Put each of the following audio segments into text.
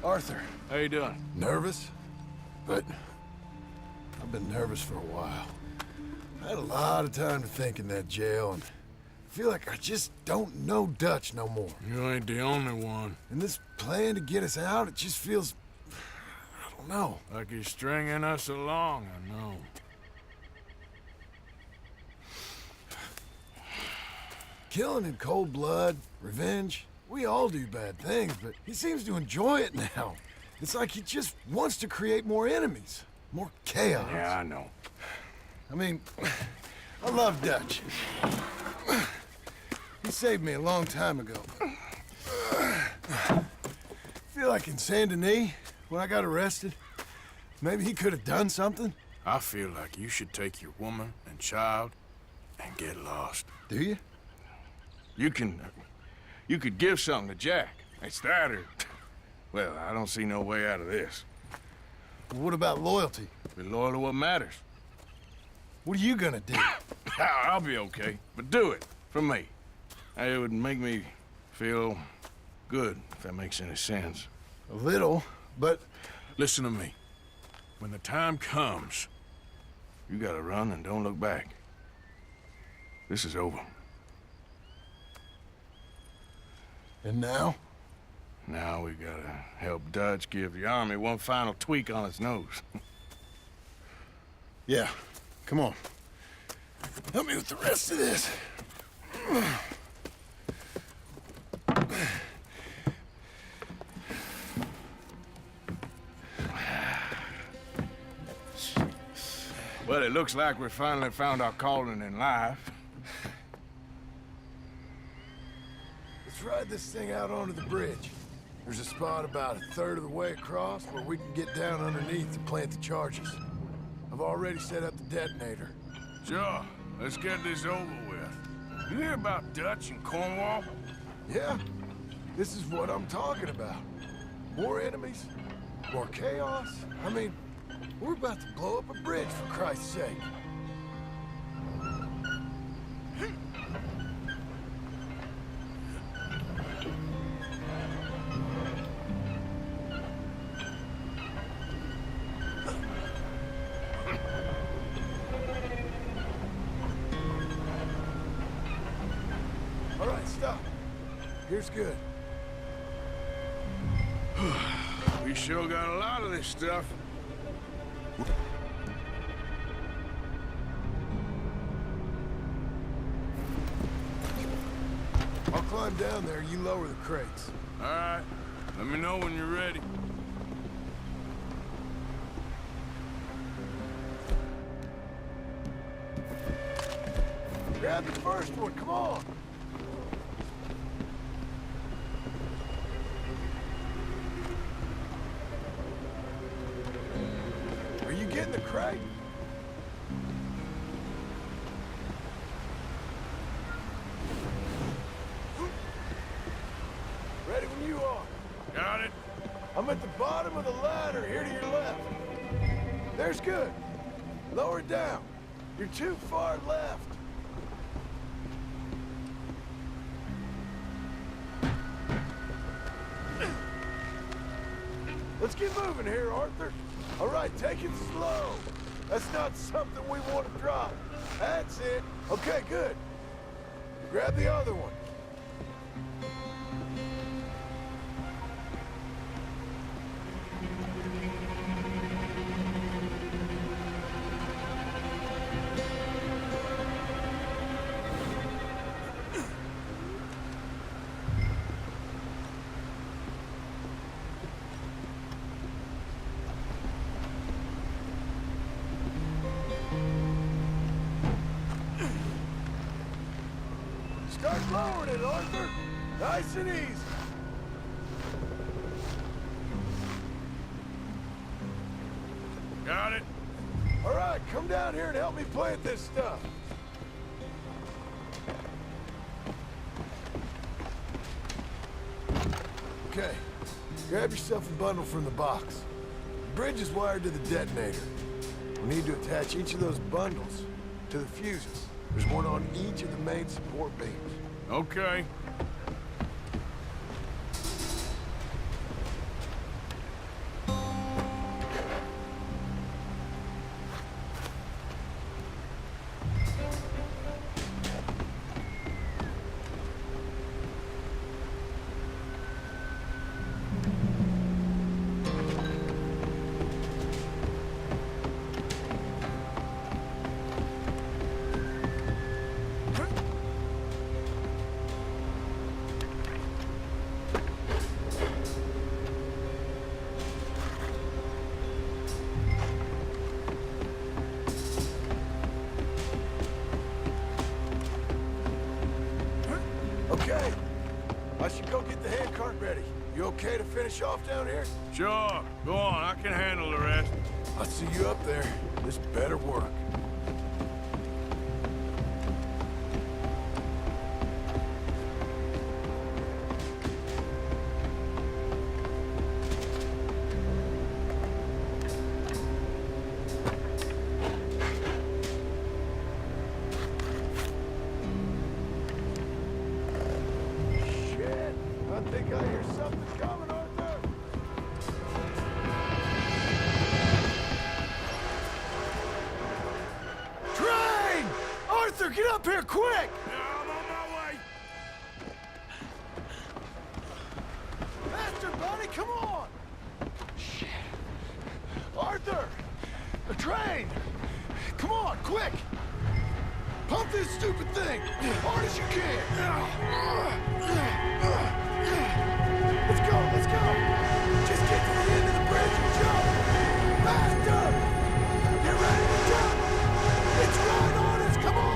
Arthur. How you doing? Nervous? But I've been nervous for a while. I had a lot of time to think in that jail, and I feel like I just don't know Dutch no more. You ain't the only one. And this plan to get us out, it just feels... I don't know. Like he's stringing us along, I know. Killing in cold blood, revenge, we all do bad things, but he seems to enjoy it now. It's like he just wants to create more enemies, more chaos. Yeah, I know. I mean, I love Dutch. He saved me a long time ago. Feel like in Saint Denis, when I got arrested, maybe he could have done something. I feel like you should take your woman and child and get lost. Do you? You could give something to Jack. It's that or... Well, I don't see no way out of this. What about loyalty? Be loyal to what matters. What are you gonna do? I'll be okay, but do it for me. It would make me feel good, if that makes any sense. A little, but... Listen to me. When the time comes, you gotta run and don't look back. This is over. And now? Now we gotta help Dutch give the army one final tweak on its nose. Yeah, come on. Help me with the rest of this. Well, it looks like we finally found our calling in life. Let's ride this thing out onto the bridge. There's a spot about a third of the way across where we can get down underneath to plant the charges. I've already set up the detonator. Sure, let's get this over with. You hear about Dutch and Cornwall? Yeah, this is what I'm talking about. More enemies, more chaos. I mean, we're about to blow up a bridge, for Christ's sake. All right, stop. Here's good. We sure got a lot of this stuff. I'll climb down there, you lower the crates. All right, let me know when you're ready. Grab the first one, come on! Are you getting the crate? Ready when you are. Got it? I'm at the bottom of the ladder, here to your left. There's good. Lower it down. You're too far left. Let's get moving here, Arthur. All right, take it slow. That's not something we want to drop. That's it. Okay, good. Grab the other one. Start lowering it, Arthur. Nice and easy. Got it? All right, come down here and help me plant this stuff. Okay, grab yourself a bundle from the box. The bridge is wired to the detonator. We need to attach each of those bundles to the fuses. There's one on each of the main support beams. Okay. You okay to finish off down here? Sure, go on, I can handle the rest. I'll see you up there. This better work. Shit! I think I hear something coming, Arthur! Train! Arthur, get up here, quick! Yeah, I'm on my way. Faster, buddy, come on! Shit. Arthur! The train! Come on, quick! Pump this stupid thing! Hard as you can! Let's go, let's go! Just get to the end of the bridge and jump! Faster! Get ready to jump! It's right on us, come on!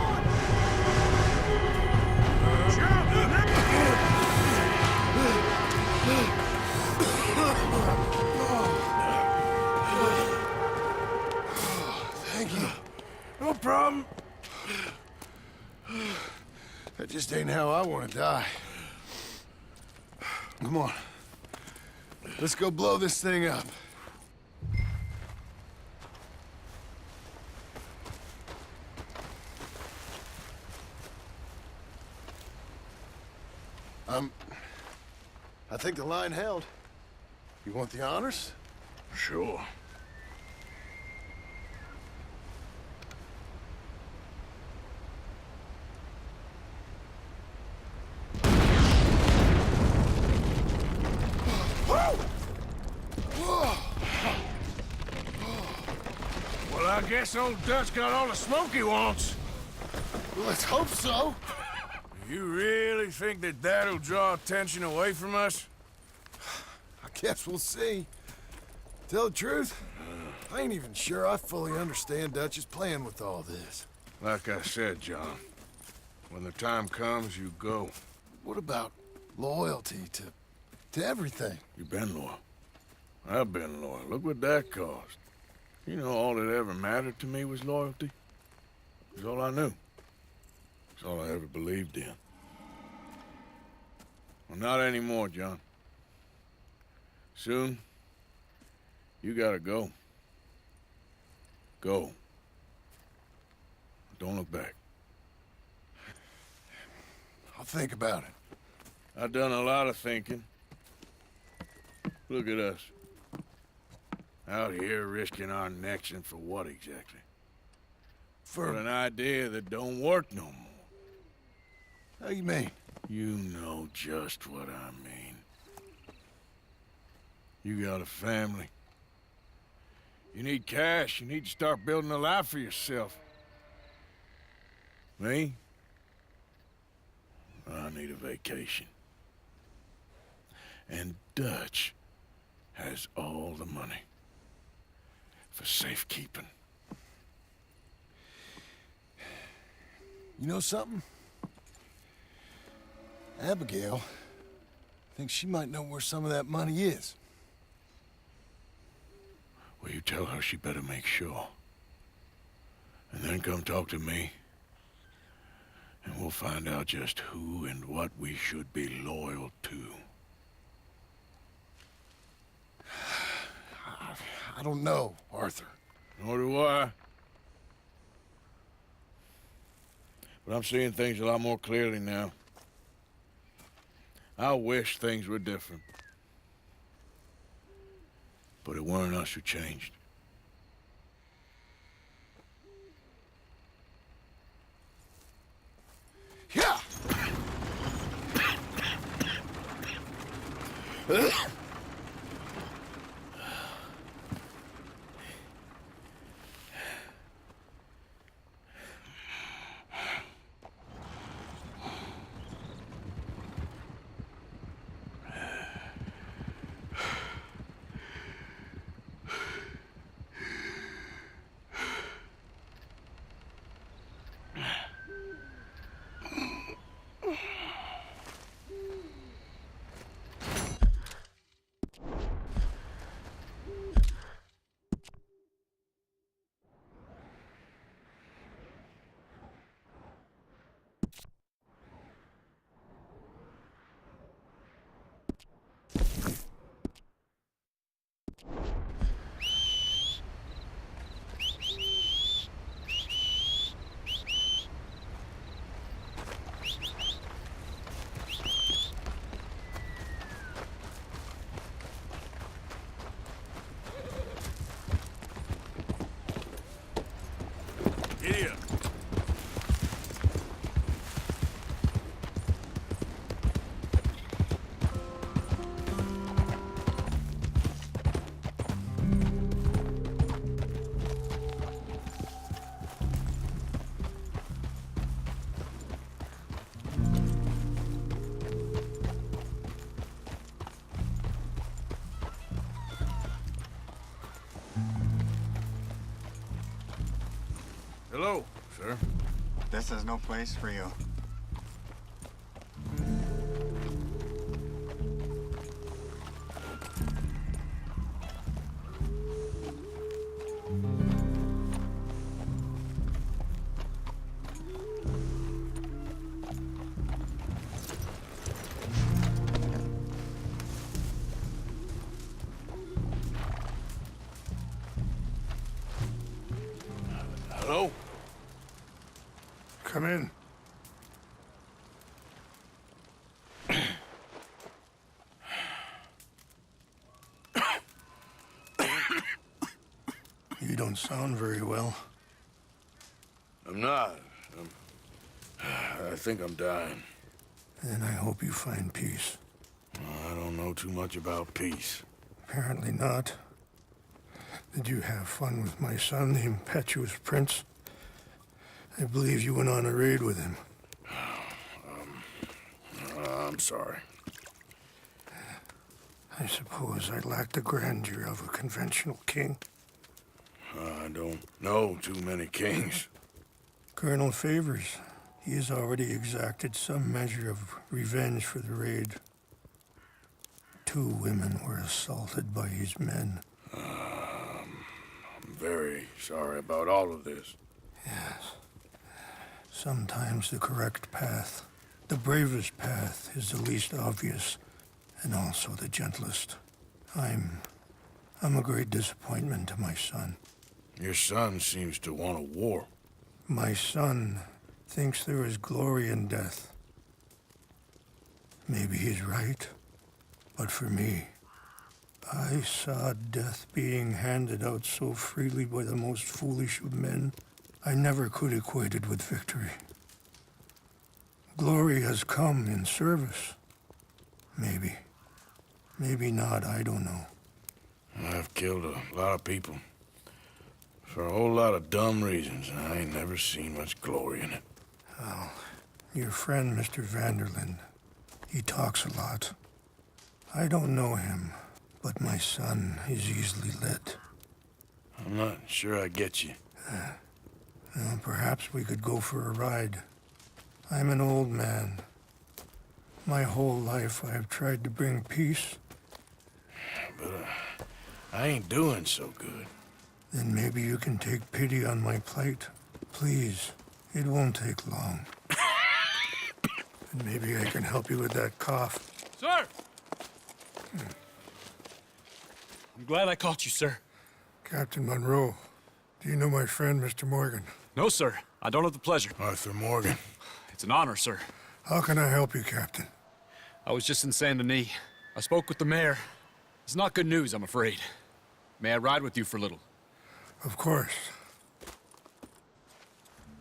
Thank you. No problem. That just ain't how I want to die. Come on. Let's go blow this thing up. I think the line held. You want the honors? Sure. Well, I guess old Dutch got all the smoke he wants. Well, let's hope so. You really think that that'll draw attention away from us? I guess we'll see. Tell the truth, I ain't even sure I fully understand Dutch's plan with all this. Like I said, John, when the time comes, you go. What about loyalty to everything? You've been loyal. I've been loyal. Look what that cost. You know, all that ever mattered to me was loyalty. It's all I knew. It's all I ever believed in. Well, not anymore, John. Soon, you gotta go. Go. Don't look back. I'll think about it. I've done a lot of thinking. Look at us. Out here risking our necks, and for what exactly? For an idea that don't work no more. How you mean? You know just what I mean. You got a family. You need cash. You need to start building a life for yourself. Me? I need a vacation. And Dutch has all the money for safekeeping. You know something? Abigail thinks she might know where some of that money is. Well, you tell her she better make sure. And then come talk to me. And we'll find out just who and what we should be loyal to. I don't know, Arthur. Nor do I. But I'm seeing things a lot more clearly now. I wish things were different. But it weren't us who changed. Yeah! Hello, sir. This is no place for you. Hello? Come in. You don't sound very well. I'm not. I think I'm dying. And I hope you find peace. I don't know too much about peace. Apparently not. Did you have fun with my son, the impetuous prince? I believe you went on a raid with him. I'm sorry. I suppose I lack the grandeur of a conventional king. I don't know too many kings. Colonel Favors, he has already exacted some measure of revenge for the raid. 2 women were assaulted by his men. I'm very sorry about all of this. Yes. Sometimes the correct path, the bravest path, is the least obvious, and also the gentlest. I'm a great disappointment to my son. Your son seems to want a war. My son thinks there is glory in death. Maybe he's right, but for me, I saw death being handed out so freely by the most foolish of men. I never could equate it with victory. Glory has come in service. Maybe. Maybe not, I don't know. I've killed a lot of people. For a whole lot of dumb reasons, and I ain't never seen much glory in it. Well, your friend, Mr. Vanderlyn, he talks a lot. I don't know him, but my son is easily led. I'm not sure I get you. Well, perhaps we could go for a ride. I'm an old man. My whole life I have tried to bring peace. But I ain't doing so good. Then maybe you can take pity on my plight. Please, it won't take long. And maybe I can help you with that cough. Sir! I'm glad I caught you, sir. Captain Monroe, do you know my friend, Mr. Morgan? No, sir. I don't have the pleasure. Arthur Morgan. It's an honor, sir. How can I help you, Captain? I was just in Saint Denis. I spoke with the mayor. It's not good news, I'm afraid. May I ride with you for a little? Of course.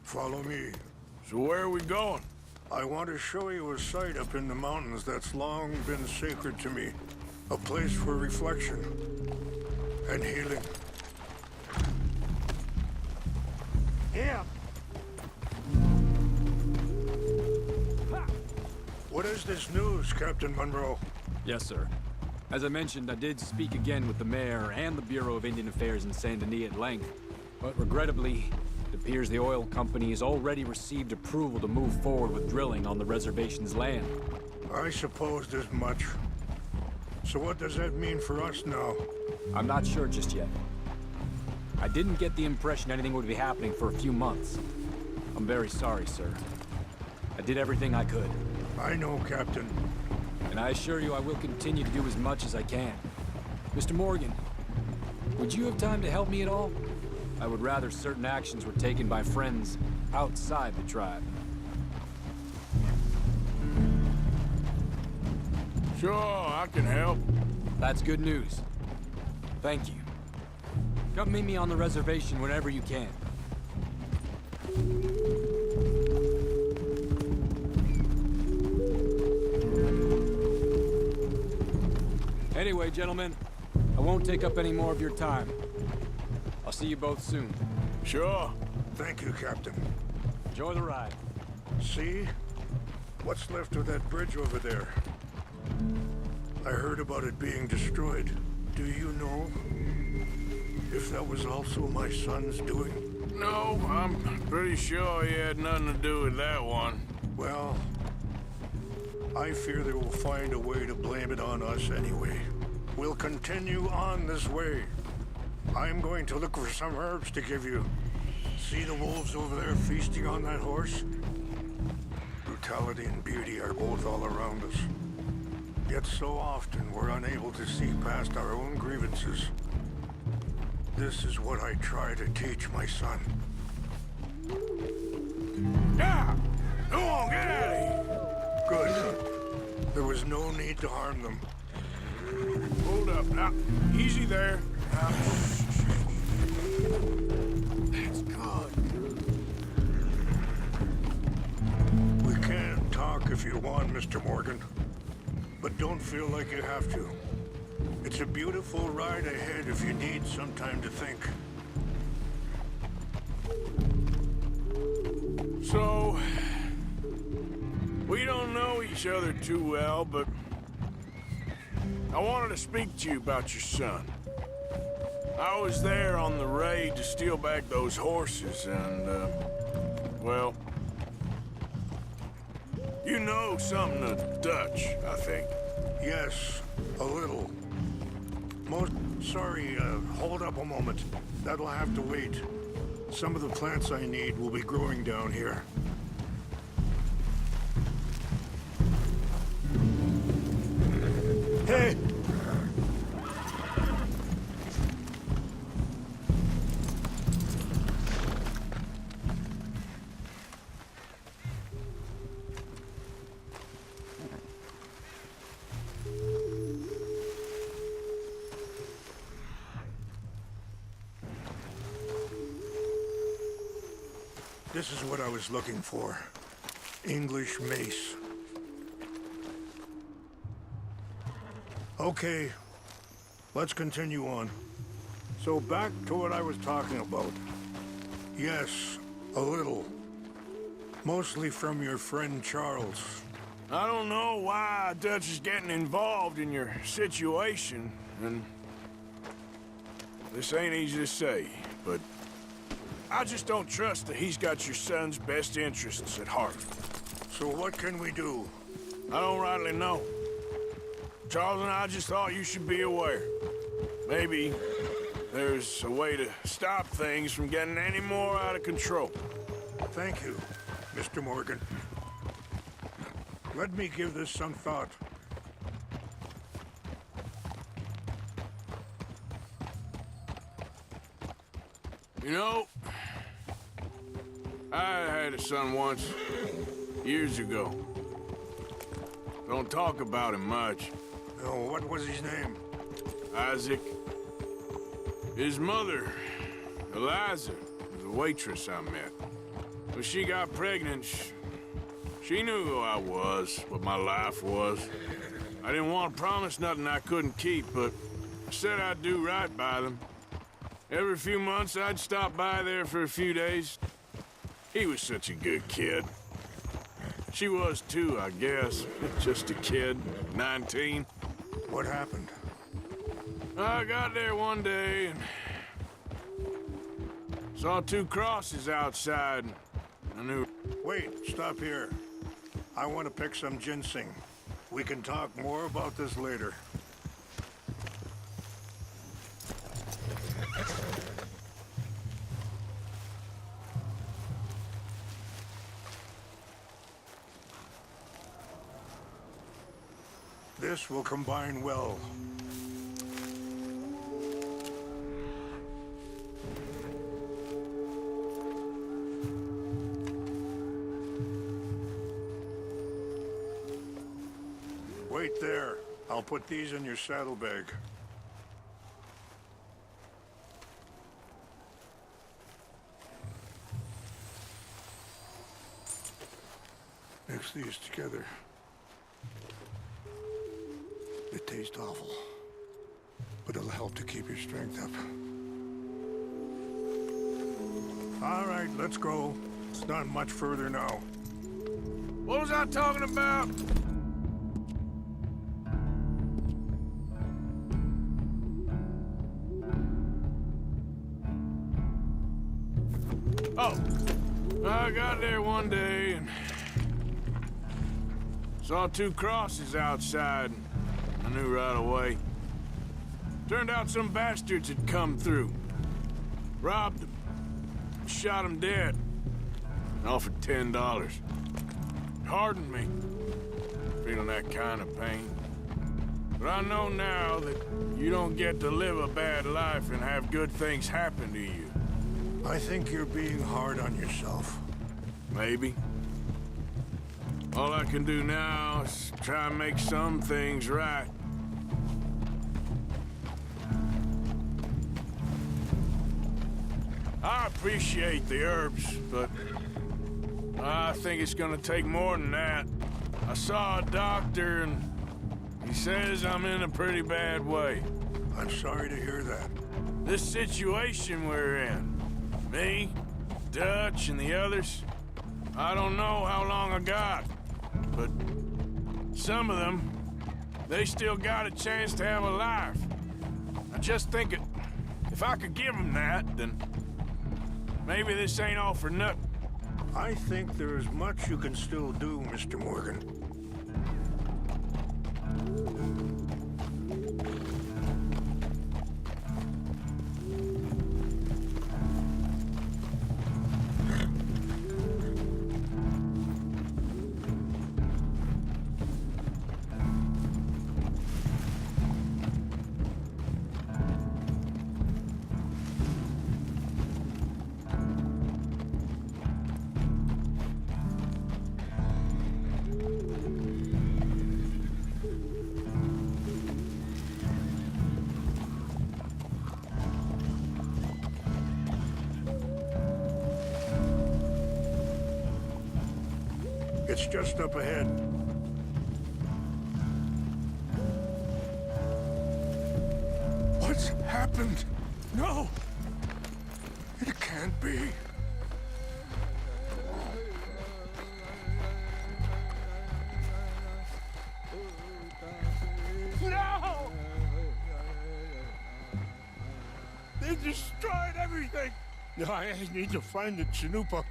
Follow me. So where are we going? I want to show you a site up in the mountains that's long been sacred to me. A place for reflection and healing. Yeah. What is this news, Captain Monroe? Yes, sir. As I mentioned, I did speak again with the mayor and the Bureau of Indian Affairs in Saint Denis at length. But regrettably, it appears the oil company has already received approval to move forward with drilling on the reservation's land. I supposed as much. So what does that mean for us now? I'm not sure just yet. I didn't get the impression anything would be happening for a few months. I'm very sorry, sir. I did everything I could. I know, Captain. And I assure you I will continue to do as much as I can. Mr. Morgan, would you have time to help me at all? I would rather certain actions were taken by friends outside the tribe. Sure, I can help. That's good news. Thank you. Come meet me on the reservation whenever you can. Anyway, gentlemen, I won't take up any more of your time. I'll see you both soon. Sure. Thank you, Captain. Enjoy the ride. See? What's left of that bridge over there? I heard about it being destroyed. Do you know if that was also my son's doing? No, I'm pretty sure he had nothing to do with that one. Well, I fear they will find a way to blame it on us anyway. We'll continue on this way. I'm going to look for some herbs to give you. See the wolves over there feasting on that horse? Brutality and beauty are both all around us. Yet so often we're unable to see past our own grievances. This is what I try to teach my son. Yeah! Go on, get out of here! Good. There was no need to harm them. Hold up, now, easy there. Now, That's good. We can talk if you want, Mr. Morgan. But don't feel like you have to. It's a beautiful ride ahead if you need some time to think. So, we don't know each other too well, but I wanted to speak to you about your son. I was there on the raid to steal back those horses, and, well, you know something of Dutch, I think. Yes, a little. Sorry, hold up a moment. That'll have to wait. Some of the plants I need will be growing down here. Hey! This is what I was looking for. English mace. Okay, let's continue on. So back to what I was talking about. Yes, a little. Mostly from your friend Charles. I don't know why Dutch is getting involved in your situation, and this ain't easy to say, but I just don't trust that he's got your son's best interests at heart. So what can we do? I don't rightly know. Charles and I just thought you should be aware. Maybe there's a way to stop things from getting any more out of control. Thank you, Mr. Morgan. Let me give this some thought. You know, I had a son once, years ago. Don't talk about him much. Oh, what was his name? Isaac. His mother, Eliza, was a waitress I met. When she got pregnant, she knew who I was, what my life was. I didn't want to promise nothing I couldn't keep, but I said I'd do right by them. Every few months, I'd stop by there for a few days. He was such a good kid. She was too, I guess. Just a kid, 19. What happened? I got there one day and saw two crosses outside. I knew... Wait, stop here. I want to pick some ginseng. We can talk more about this later. This will combine well. Wait there. I'll put these in your saddlebag. Mix these together. It tastes awful, but it'll help to keep your strength up. All right, let's go. It's not much further now. What was I talking about? Oh, I got there one day and saw two crosses outside. I knew right away. Turned out some bastards had come through. Robbed them. Shot them dead. Offered $10. Hardened me. Feeling that kind of pain. But I know now that you don't get to live a bad life and have good things happen to you. I think you're being hard on yourself. Maybe. All I can do now is try and make some things right. I appreciate the herbs, but I think it's gonna take more than that. I saw a doctor and he says I'm in a pretty bad way. I'm sorry to hear that. This situation we're in, me, Dutch, and the others, I don't know how long I got, but some of them, they still got a chance to have a life. I just think if I could give them that, then maybe this ain't all for nothing. I think there is much you can still do, Mr. Morgan. It's just up ahead. What's happened? No! It can't be. No! They destroyed everything! I need to find the Chanupa.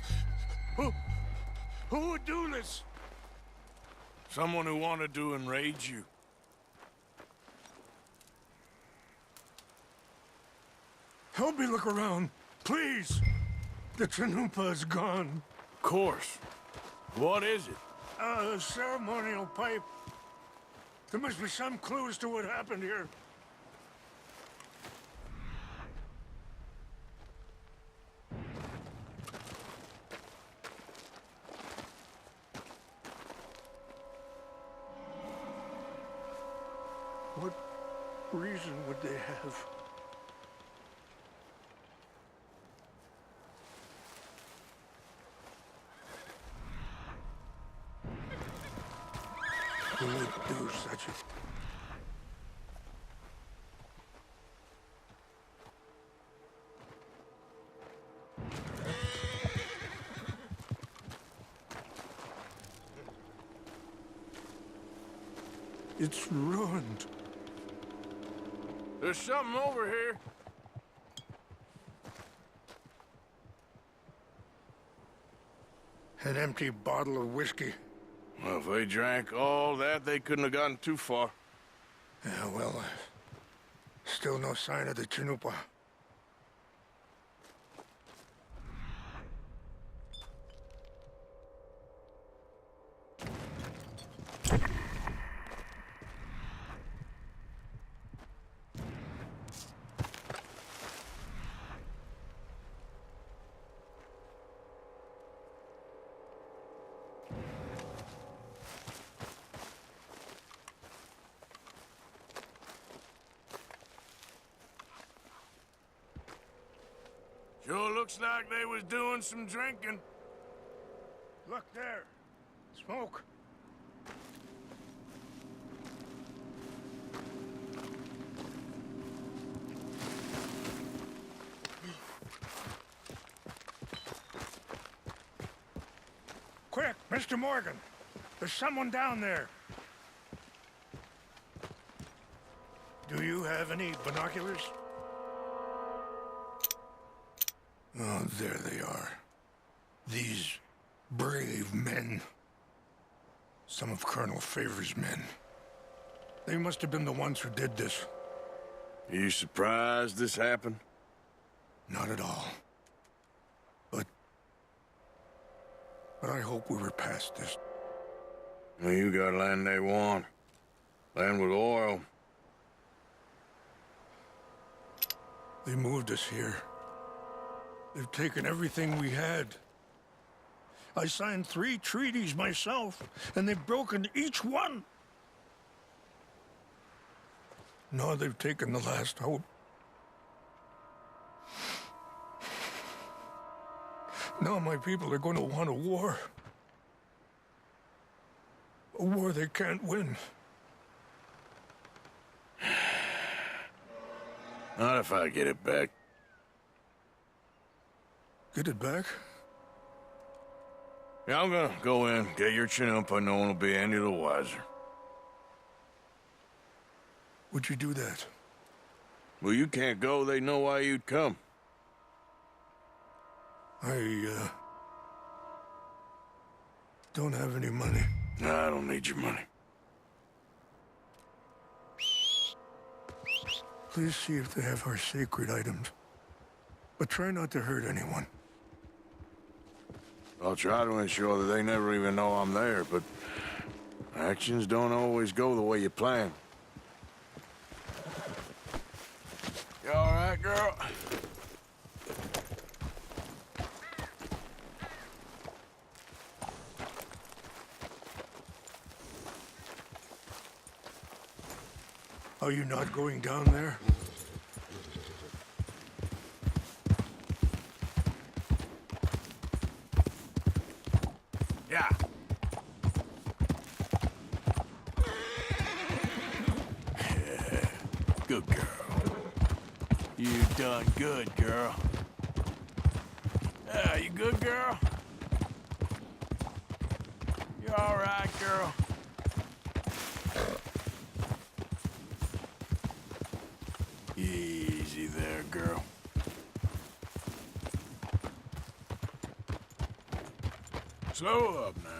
Who would do this? Someone who wanted to enrage you. Help me look around, please. The Chanupa is gone. Of course. What is it? A ceremonial pipe. There must be some clues to what happened here. What reason would they have? Who would do such a... It's ruined. There's something over here. An empty bottle of whiskey. Well, if they drank all that, they couldn't have gotten too far. Yeah, well, still no sign of the Chanupa. Sure looks like they was doing some drinking. Look there. Smoke. Quick, Mr. Morgan. There's someone down there. Do you have any binoculars? Oh, there they are. These brave men, some of Colonel Favor's men, they must have been the ones who did this. Are you surprised this happened? Not at all. But I hope we were past this. Well, you got land they want. Land with oil. They moved us here. They've taken everything we had. I signed 3 treaties myself, and they've broken each one. Now they've taken the last hope. Now my people are going to want a war. A war they can't win. Not if I get it back. Get it back? Yeah, I'm gonna go in, get your Chinook, but no one will be any the wiser. Would you do that? Well, you can't go, they know why you'd come. I don't have any money. No, I don't need your money. Please see if they have our sacred items. But try not to hurt anyone. I'll try to ensure that they never even know I'm there, but actions don't always go the way you plan. You all right, girl? Are you not going down there? Yeah. Good girl. You done good, girl. Yeah, you good, girl? You all right, girl? Easy there, girl. Slow up now.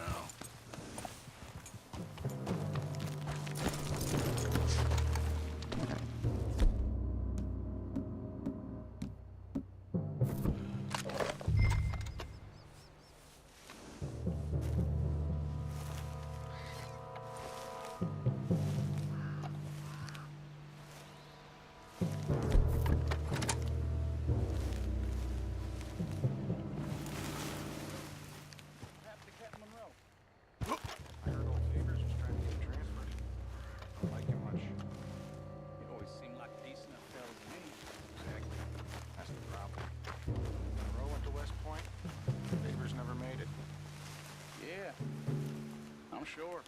Sure.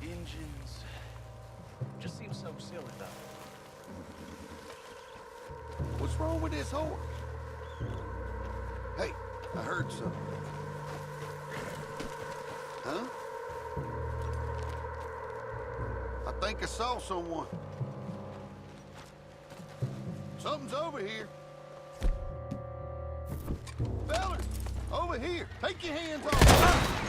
Engines. Just seems so silly, though. What's wrong with this horse? Hey, I heard something. Huh? I think I saw someone. Something's over here. Fellas, over here. Take your hands off.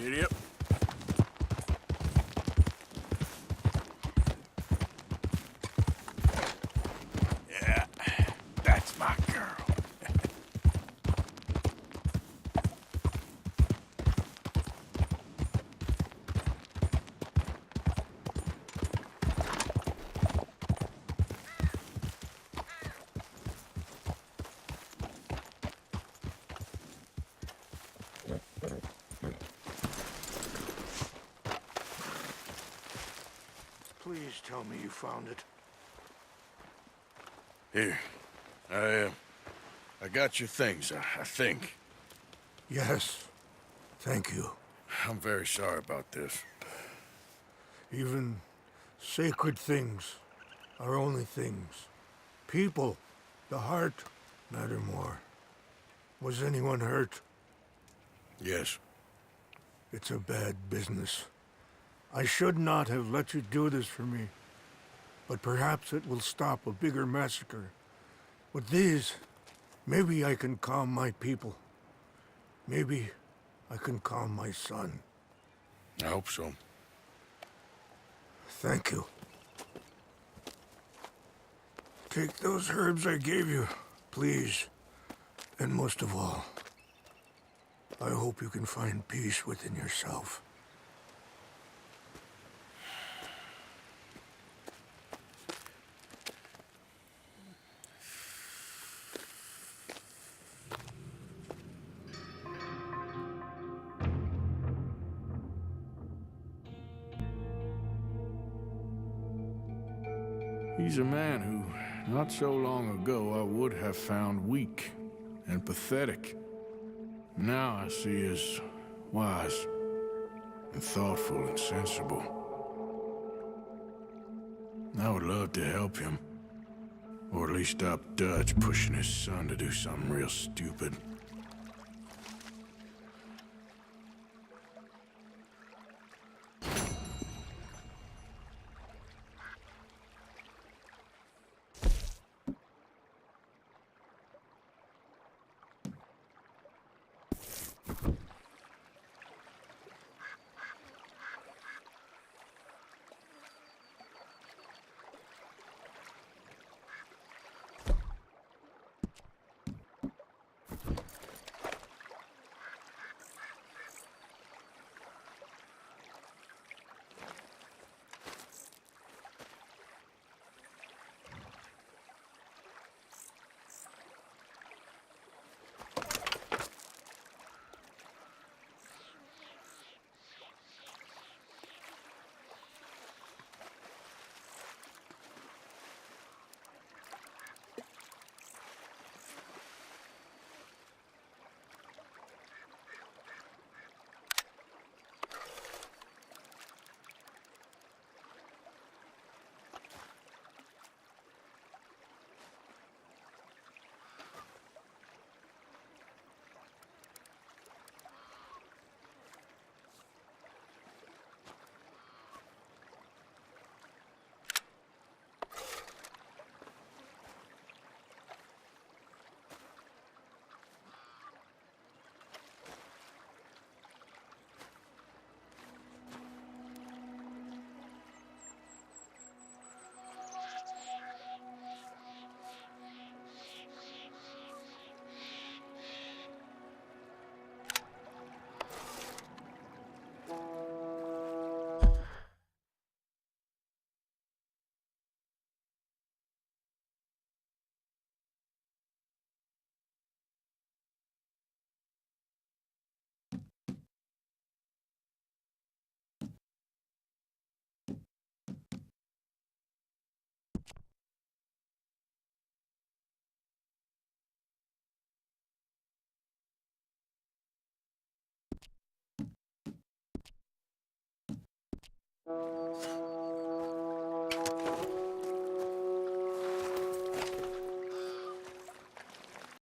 Idiot. Yeah, that's my girl. Please tell me you found it. Here, I got your things, I think. Yes. Thank you. I'm very sorry about this. Even sacred things are only things. People, the heart, matter more. Was anyone hurt? Yes. It's a bad business. I should not have let you do this for me. But perhaps it will stop a bigger massacre. With these, maybe I can calm my people. Maybe I can calm my son. I hope so. Thank you. Take those herbs I gave you, please. And most of all, I hope you can find peace within yourself. He's a man who, not so long ago, I would have found weak and pathetic. Now I see as wise and thoughtful and sensible. I would love to help him, or at least stop Dutch pushing his son to do something real stupid.